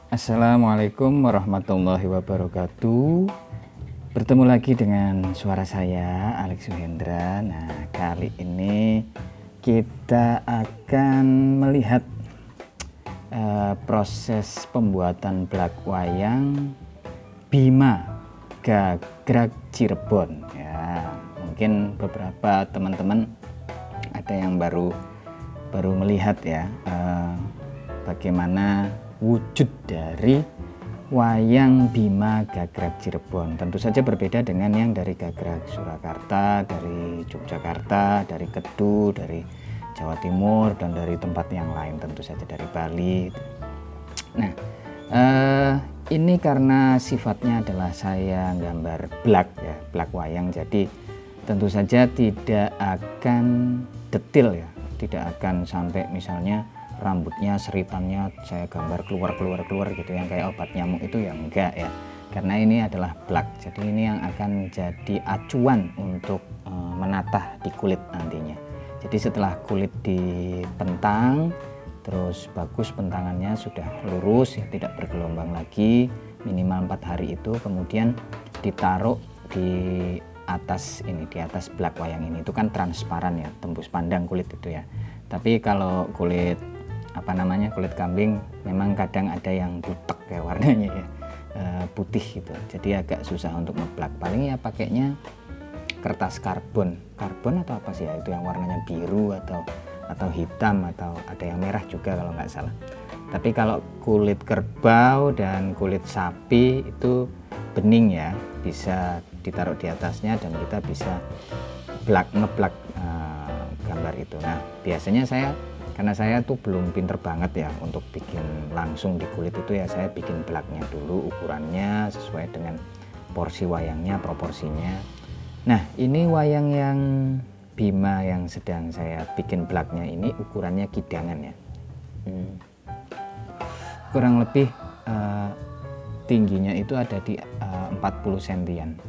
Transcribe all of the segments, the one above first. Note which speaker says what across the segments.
Speaker 1: Assalamualaikum warahmatullahi wabarakatuh. Bertemu lagi dengan suara saya, Alex Suhendra. Nah, kali ini kita akan melihat proses pembuatan blak wayang Bima Gagrag Cirebon. Ya, mungkin beberapa teman-teman ada yang baru melihat ya, bagaimana wujud dari wayang Bima Gagrag Cirebon. Tentu saja berbeda dengan yang dari Gagrag Surakarta, dari Yogyakarta, dari Kedu, dari Jawa Timur, dan dari tempat yang lain, tentu saja dari Bali. Nah, ini karena sifatnya adalah saya gambar blak ya, blak wayang, jadi tentu saja tidak akan detail ya, tidak akan sampai misalnya rambutnya, seritannya saya gambar keluar gitu yang kayak obat nyamuk itu ya, enggak ya, karena ini adalah blak. Jadi ini yang akan jadi acuan untuk menatah di kulit nantinya. Jadi setelah kulit dipentang terus bagus, pentangannya sudah lurus ya, tidak bergelombang lagi, minimal 4 hari itu, kemudian ditaruh di atas ini, di atas blak wayang ini. Itu kan transparan ya, tembus pandang kulit itu ya. Tapi kalau kulit kulit kambing memang kadang ada yang butek kayak warnanya ya, putih gitu, jadi agak susah untuk ngeblak. Paling ya pakainya kertas karbon atau apa sih ya, itu yang warnanya biru atau hitam, atau ada yang merah juga kalau nggak salah. Tapi kalau kulit kerbau dan kulit sapi itu bening ya, bisa ditaruh di atasnya dan kita bisa ngeblak gambar itu. Nah, biasanya karena saya tuh belum pinter banget ya untuk bikin langsung di kulit itu ya, saya bikin blaknya dulu, ukurannya sesuai dengan porsi wayangnya, proporsinya. Nah, ini wayang yang Bima yang sedang saya bikin blaknya ini ukurannya kidangan ya, kurang lebih tingginya itu ada di 40 cm.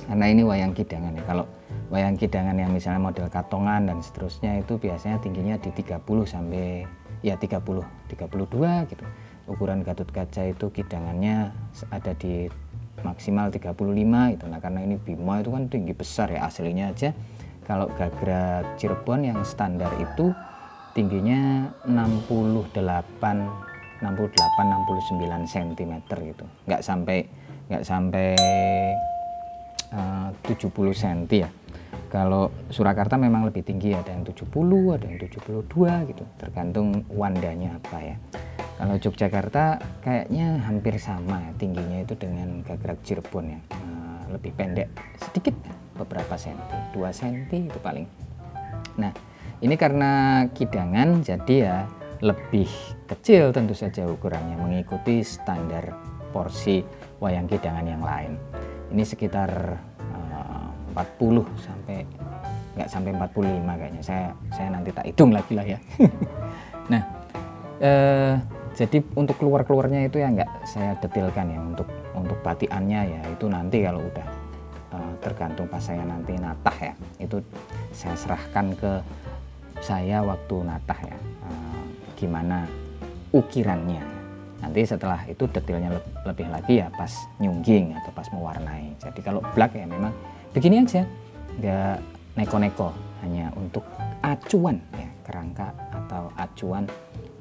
Speaker 1: Karena ini wayang kidangan ya. Kalau wayang kidangan yang misalnya model katongan dan seterusnya itu biasanya tingginya di 30 sampai ya 32 gitu. Ukuran Gatot Kaca itu kidangannya ada di maksimal 35 gitu. Nah, karena ini Bima itu kan tinggi besar ya, aslinya aja kalau Gagrag Cirebon yang standar itu tingginya 69 cm gitu. Nggak sampai 70 cm ya. Kalau Surakarta memang lebih tinggi, ada yang 70, ada yang 72 gitu, tergantung wandanya apa ya. Kalau Yogyakarta kayaknya hampir sama ya, tingginya itu dengan Gagrag Cirebon ya, lebih pendek sedikit beberapa senti, 2 cm itu paling. Nah, ini karena kidangan jadi ya lebih kecil tentu saja ukurannya, mengikuti standar porsi wayang kidangan yang lain. Ini sekitar 40 sampai nggak sampai 45 kayaknya, saya nanti tak hitung lagi lah ya. Nah, jadi untuk keluarnya itu ya nggak saya detailkan ya, untuk batikannya ya itu nanti kalau udah tergantung pas saya nanti natah ya, itu saya serahkan ke saya waktu natah ya, gimana ukirannya. Nanti setelah itu detailnya lebih lagi ya pas nyungging atau pas mewarnai. Jadi kalau blak ya memang begini aja, nggak neko-neko, hanya untuk acuan ya, kerangka atau acuan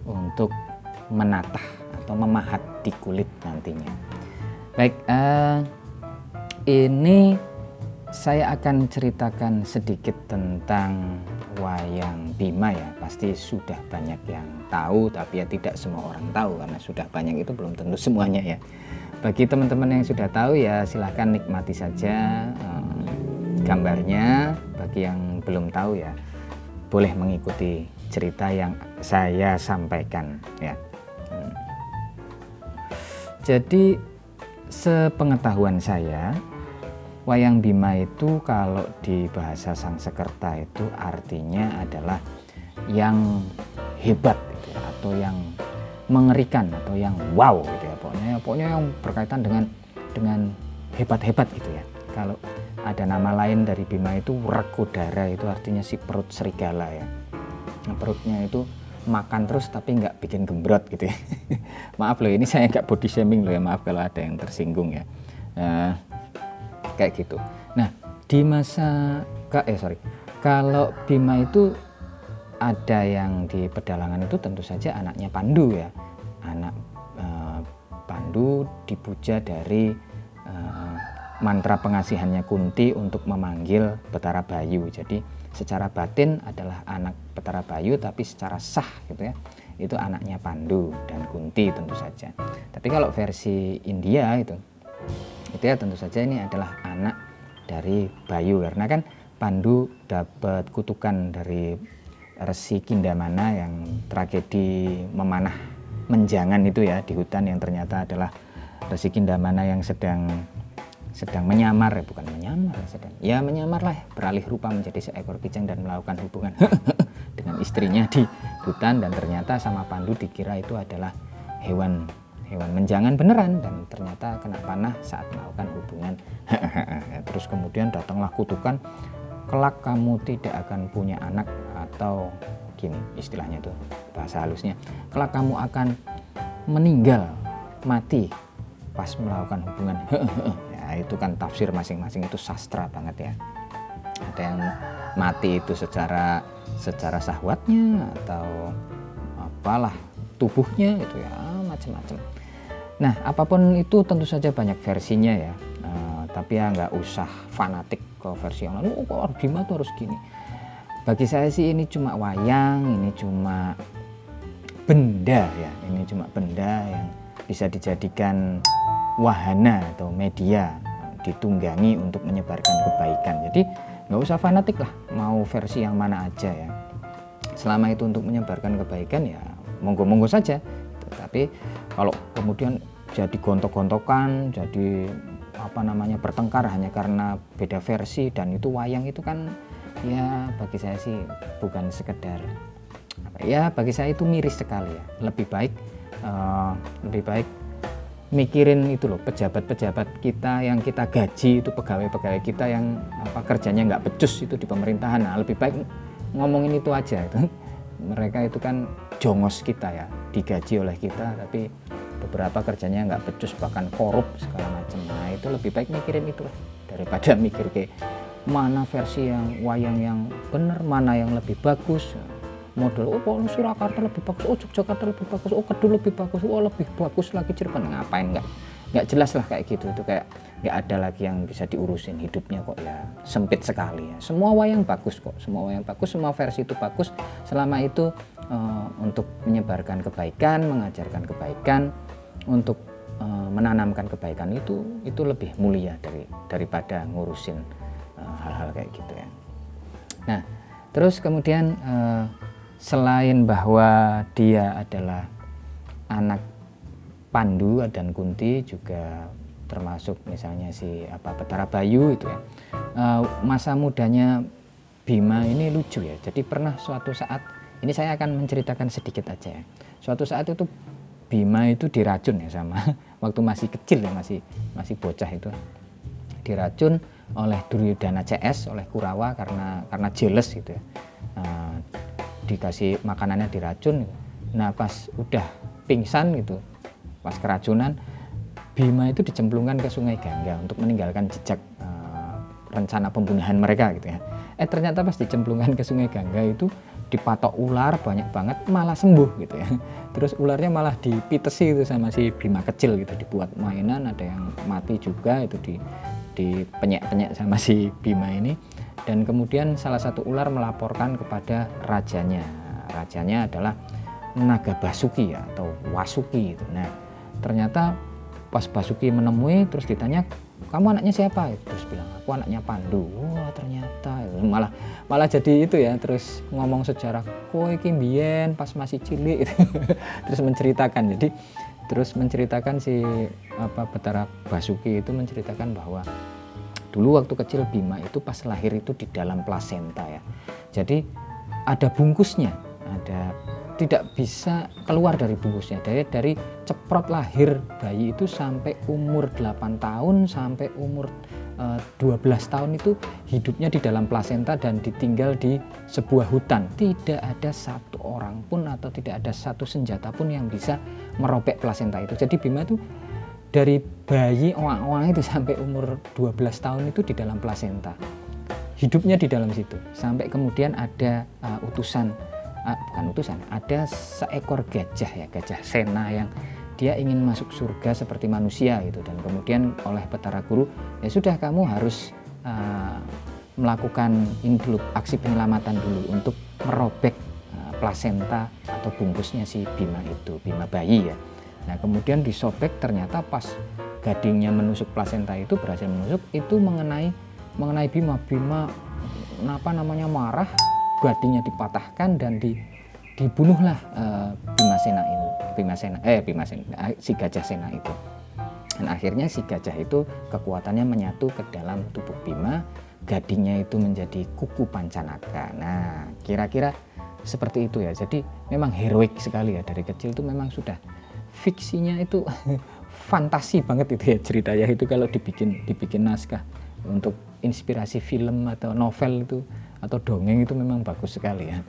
Speaker 1: untuk menatah atau memahat di kulit nantinya. Baik, ini saya akan ceritakan sedikit tentang wayang Bima ya. Pasti sudah banyak yang tahu, tapi ya tidak semua orang tahu, karena sudah banyak itu belum tentu semuanya ya. Bagi teman-teman yang sudah tahu ya silahkan nikmati saja gambarnya. Bagi yang belum tahu ya boleh mengikuti cerita yang saya sampaikan ya. Jadi sepengetahuan saya, wayang Bima itu kalau di bahasa Sangsekerta itu artinya adalah yang hebat gitu ya, atau yang mengerikan, atau yang wow gitu ya, pokoknya yang berkaitan dengan hebat-hebat gitu ya. Kalau ada nama lain dari Bima itu Wrekodara, itu artinya si perut serigala ya. Nah, perutnya itu makan terus tapi nggak bikin gembrot gitu ya. Maaf loh, ini saya nggak body shaming loh ya, maaf kalau ada yang tersinggung ya. Kayak gitu. Nah, di masa kalau Bima itu ada yang di pedalangan itu tentu saja anaknya Pandu ya. Anak Pandu dipuja dari mantra pengasihannya Kunti untuk memanggil Betara Bayu. Jadi secara batin adalah anak Betara Bayu, tapi secara sah gitu ya, itu anaknya Pandu dan Kunti tentu saja. Tapi kalau versi India itu ya tentu saja ini adalah anak dari Bayu, karena kan Pandu dapat kutukan dari Resi Kindamana yang tragedi memanah menjangan itu ya di hutan, yang ternyata adalah Resi Kindamana yang sedang menyamar, menyamar lah, beralih rupa menjadi seekor kijang dan melakukan hubungan dengan istrinya di hutan, dan ternyata sama Pandu dikira itu adalah hewan menjangan beneran, dan ternyata kena panah saat melakukan hubungan. Terus kemudian datanglah kutukan, kelak kamu tidak akan punya anak, atau gini istilahnya tuh bahasa halusnya, kelak kamu akan meninggal mati pas melakukan hubungan. Ya, itu kan tafsir masing-masing, itu sastra banget ya. Ada yang mati itu secara syahwatnya atau apalah tubuhnya gitu ya, macam-macam. Nah, apapun itu tentu saja banyak versinya ya. Tapi ya nggak usah fanatik ke versi yang lain. Kok Bima tuh harus gini. Bagi saya sih ini cuma wayang, ini cuma benda ya. Ini cuma benda yang bisa dijadikan wahana atau media ditunggangi untuk menyebarkan kebaikan. Jadi nggak usah fanatik lah, mau versi yang mana aja ya. Selama itu untuk menyebarkan kebaikan ya monggo-monggo saja. Tapi kalau kemudian jadi gontok-gontokan, jadi bertengkar hanya karena beda versi, dan itu wayang, itu kan ya bagi saya sih bukan sekedar bagi saya itu miris sekali ya. Lebih baik mikirin itu loh, pejabat-pejabat kita yang kita gaji, itu pegawai-pegawai kita yang kerjanya nggak becus itu di pemerintahan. Nah, lebih baik ngomongin itu aja itu. Mereka itu kan jongos kita ya, digaji oleh kita, tapi beberapa kerjanya nggak becus, bahkan korup segala macam. Nah, itu lebih baik mikirin itu lah, daripada mikir kayak mana versi yang wayang yang bener, mana yang lebih bagus. Model Surakarta lebih bagus, Yogyakarta lebih bagus, Kedul lebih bagus, lebih bagus lagi Cirebon. Ngapain, nggak jelas lah kayak gitu. Itu kayak nggak ada lagi yang bisa diurusin hidupnya, kok ya sempit sekali ya. Semua wayang bagus kok, semua versi itu bagus selama itu untuk menyebarkan kebaikan, mengajarkan kebaikan, untuk menanamkan kebaikan, itu lebih mulia daripada ngurusin hal-hal kayak gitu ya. Nah, terus kemudian selain bahwa dia adalah anak Pandu dan Kunti, juga termasuk misalnya Betara Bayu itu ya. Masa mudanya Bima ini lucu ya. Jadi pernah suatu saat, ini saya akan menceritakan sedikit aja ya. Suatu saat itu Bima itu diracun ya sama waktu masih kecil ya, masih bocah itu, diracun oleh Duryodhana CS, oleh Kurawa karena jealous gitu ya. Dikasih makanannya diracun. Nah, pas udah pingsan gitu, pas keracunan, Bima itu dicemplungkan ke Sungai Gangga untuk meninggalkan jejak rencana pembunuhan mereka gitu ya. Ternyata pas dicemplungkan ke Sungai Gangga itu dipatok ular banyak banget, malah sembuh gitu ya. Terus ularnya malah dipitesi itu sama si Bima kecil gitu, dibuat mainan, ada yang mati juga itu dipenyek-penyek sama si Bima ini. Dan kemudian salah satu ular melaporkan kepada rajanya. Rajanya adalah Naga Basuki ya, atau Wasuki itu. Nah, ternyata pas Basuki menemui, terus ditanya, kamu anaknya siapa? Terus bilang, aku anaknya Pandu. Wah, ternyata malah jadi itu ya, terus ngomong sejarah kowe iki mbiyen pas masih cilik. Terus menceritakan si Betara Basuki itu menceritakan bahwa dulu waktu kecil Bima itu pas lahir itu di dalam plasenta ya. Jadi ada bungkusnya, tidak bisa keluar dari bungkusnya. Dari ceprot lahir bayi itu sampai umur 8 tahun sampai umur 12 tahun itu hidupnya di dalam plasenta dan ditinggal di sebuah hutan. Tidak ada satu orang pun atau tidak ada satu senjata pun yang bisa merobek plasenta itu. Jadi Bima itu dari bayi oang-oang itu sampai umur 12 tahun itu di dalam plasenta. Hidupnya di dalam situ. Sampai kemudian ada ada seekor gajah ya, gajah Sena yang dia ingin masuk surga seperti manusia gitu, dan kemudian oleh Betara Guru, ya sudah kamu harus melakukan ini dulu, aksi penyelamatan dulu untuk merobek plasenta atau bungkusnya si Bima itu, Bima bayi ya. Nah kemudian disobek, ternyata pas gadingnya menusuk plasenta itu, berhasil menusuk, itu mengenai Bima marah, gadingnya dipatahkan dan dibunuhlah si gajah Sena itu. Dan akhirnya si gajah itu kekuatannya menyatu ke dalam tubuh Bima, gadingnya itu menjadi kuku Pancanaka. Nah kira-kira seperti itu ya. Jadi memang heroik sekali ya, dari kecil itu memang sudah fiksinya itu fantasi banget itu ya ceritanya itu, kalau dibikin naskah untuk inspirasi film atau novel itu atau dongeng itu memang bagus sekali ya.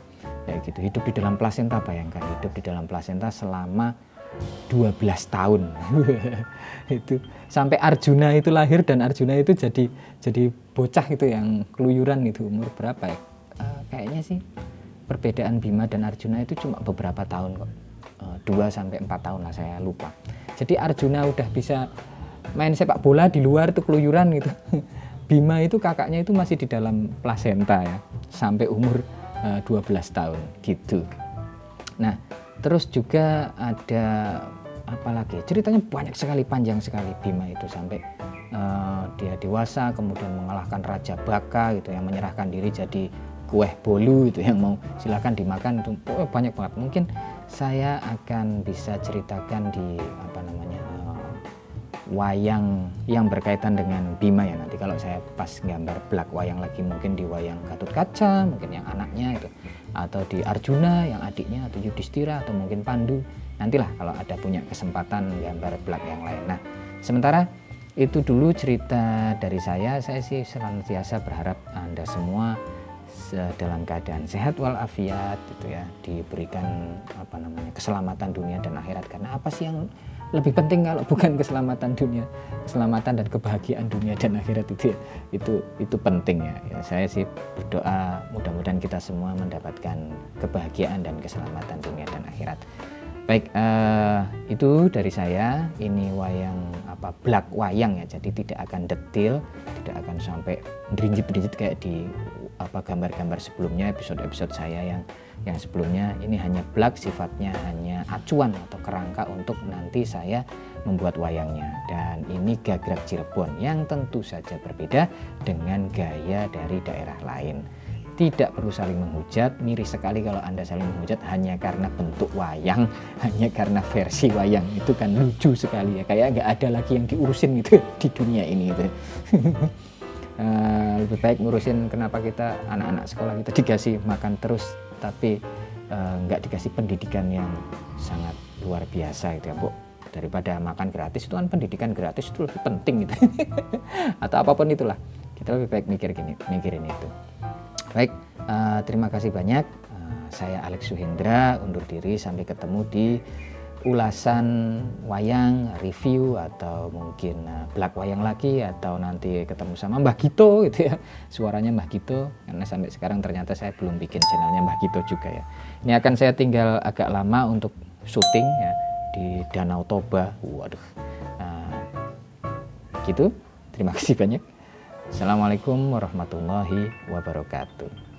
Speaker 1: Kayak gitu, hidup di dalam plasenta, bayangkan hidup di dalam plasenta selama 12 tahun. Itu sampai Arjuna itu lahir, dan Arjuna itu jadi bocah itu yang keluyuran itu, umur berapa ya? Kayaknya sih perbedaan Bima dan Arjuna itu cuma beberapa tahun kok. 2-4 tahun lah, saya lupa. Jadi Arjuna udah bisa main sepak bola di luar itu keluyuran gitu. Bima itu kakaknya itu masih di dalam plasenta ya, sampai umur 12 tahun gitu. Nah terus juga ada apa lagi, ceritanya banyak sekali, panjang sekali Bima itu sampai dia dewasa, kemudian mengalahkan Raja Baka gitu, yang menyerahkan diri jadi kueh bolu itu, yang mau silakan dimakan itu. Banyak banget, mungkin saya akan bisa ceritakan di wayang yang berkaitan dengan Bima ya, nanti kalau saya pas gambar blak wayang lagi, mungkin di wayang Gatut Kaca, mungkin yang anaknya itu, atau di Arjuna yang adiknya, atau Yudhistira, atau mungkin Pandu, nantilah kalau ada punya kesempatan gambar blak yang lain. Nah sementara itu dulu cerita dari saya sih senantiasa berharap Anda semua dalam keadaan sehat walafiat gitu ya, diberikan keselamatan dunia dan akhirat. Karena apa sih yang lebih penting kalau bukan keselamatan dunia, keselamatan dan kebahagiaan dunia dan akhirat itu penting ya. Saya sih berdoa mudah-mudahan kita semua mendapatkan kebahagiaan dan keselamatan dunia dan akhirat. Baik, itu dari saya. Ini wayang blak wayang ya, jadi tidak akan detail, tidak akan sampai rinjit-rinjit kayak di gambar-gambar sebelumnya, episode-episode saya yang sebelumnya. Ini hanya blak, sifatnya hanya acuan atau kerangka untuk nanti saya membuat wayangnya. Dan ini gagrag Cirebon yang tentu saja berbeda dengan gaya dari daerah lain. Tidak perlu saling menghujat, miris sekali kalau Anda saling menghujat hanya karena bentuk wayang, hanya karena versi wayang. Itu kan lucu sekali ya, kayak nggak ada lagi yang diurusin gitu di dunia ini gitu. Lebih baik ngurusin kenapa kita anak-anak sekolah kita dikasih makan terus tapi nggak dikasih pendidikan yang sangat luar biasa gitu ya Bu, daripada makan gratis. Itu kan pendidikan gratis itu lebih penting gitu. Atau apapun itulah, kita lebih baik mikirin itu. Baik, terima kasih banyak. Saya Alex Suhendra undur diri, sampai ketemu di ulasan wayang, review, atau mungkin blak wayang lagi, atau nanti ketemu sama Mbah Gito gitu ya, suaranya Mbah Gito, karena sampai sekarang ternyata saya belum bikin channelnya Mbah Gito juga ya. Ini akan saya tinggal agak lama untuk syuting ya di Danau Toba. Waduh, gitu. Terima kasih banyak. Assalamualaikum warahmatullahi wabarakatuh.